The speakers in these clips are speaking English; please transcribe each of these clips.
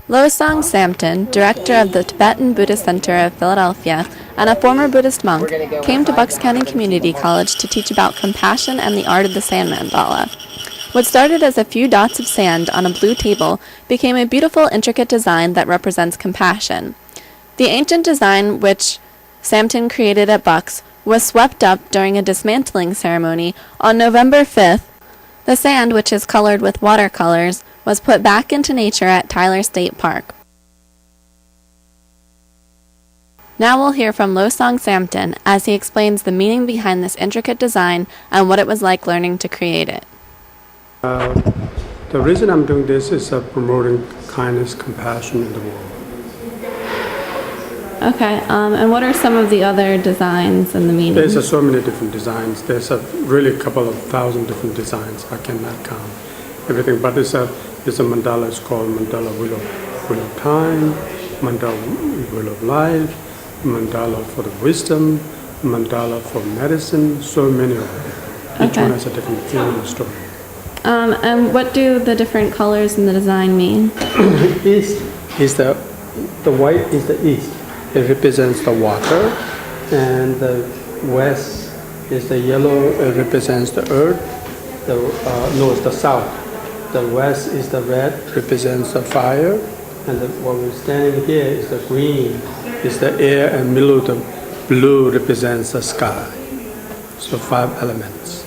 Losang Samten, director of the Tibetan Buddhist Center of Philadelphia and a former Buddhist monk, came to Bucks County Community College to teach about compassion and the art of the sand mandala. What started as a few dots of sand on a blue table became a beautiful, intricate design that represents compassion. The ancient design, which Samten created at Bucks, was swept up during a dismantling ceremony on November 5th. The sand, which is colored with watercolors, was put back into nature at Tyler State Park. Now we'll hear from Losang Samten as he explains the meaning behind this intricate design and what it was like learning to create it. The reason I'm doing this is promoting kindness, compassion in the world. Okay, and what are some of the other designs and the meanings? There's so many different designs. There's really a couple of thousand different designs. I cannot count everything, but it's a mandala. It's called mandala wheel of time, mandala wheel of life, mandala for the wisdom, mandala for medicine. So many of them. Each one has a different theme and story. And what do the different colors in the design mean? East is the white is the east. It represents the water, and the west is the yellow. It represents the earth. It's the south. The west is the red, represents the fire, and what we're standing here is the green, is the air, and below the blue represents the sky. So 5 elements.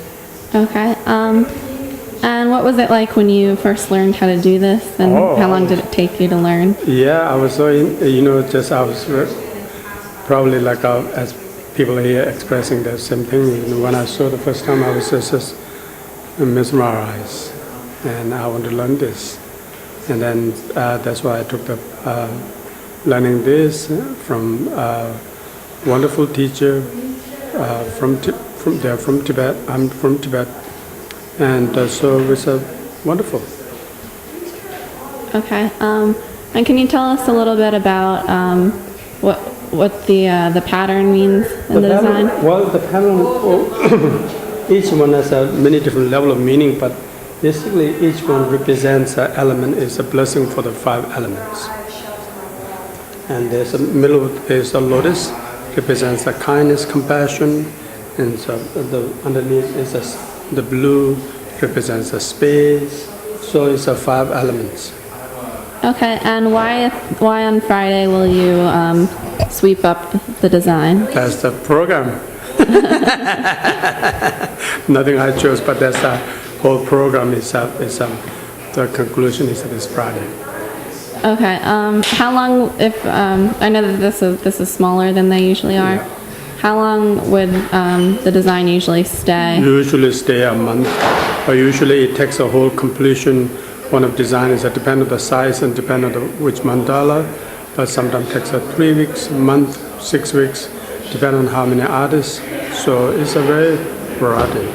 Okay. And what was it like when you first learned how to do this, and how long did it take you to learn? Yeah, I was so probably like as people here expressing the same thing. When I saw the first time, I was just mesmerized. And I want to learn this, and then that's why I took the learning this from a wonderful teacher from Tibet. I'm from Tibet, and so it was wonderful. Okay, and can you tell us a little bit about what the pattern means in the design? Well, the pattern, each one has a many different level of meaning, but basically, each one represents an element, is a blessing for the 5 elements. And there's a middle, there's a lotus, represents the kindness, compassion, and so underneath is the blue, represents the space. So it's 5 elements. Okay, and why on Friday will you sweep up the design? That's the program. Nothing I chose, but that's the whole program is the conclusion is this Friday. Okay. How long? If I know that this is smaller than they usually are. Yeah. How long would the design usually stay? Usually stay a month, or usually it takes a whole completion. One of design is depend on the size and depend on which mandala, but sometimes takes 3 weeks, month, 6 weeks, depend on how many artists. So it's a very variety.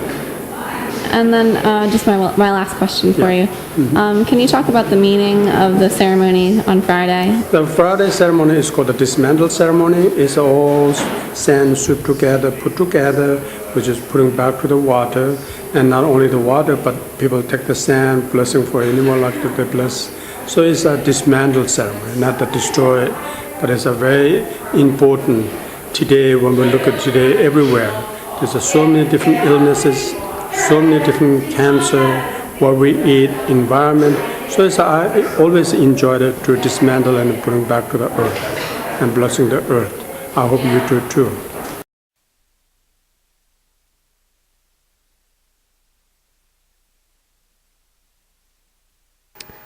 And then just my last question for you. Mm-hmm. Can you talk about the meaning of the ceremony on Friday? The Friday ceremony is called the dismantle ceremony. It's all sand swept together, put together, which is putting back to the water. And not only the water, but people take the sand, blessing for animal like that they bless. So it's a dismantle ceremony, not to destroy it, but it's a very important. Today, when we look at today everywhere, there's so many different illnesses, so many different cancer, what we eat, environment. So I always enjoyed it to dismantle and bring back to the earth and blessing the earth. I hope you do too.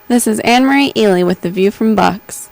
This is Anne Marie Ely with The View from Bucks.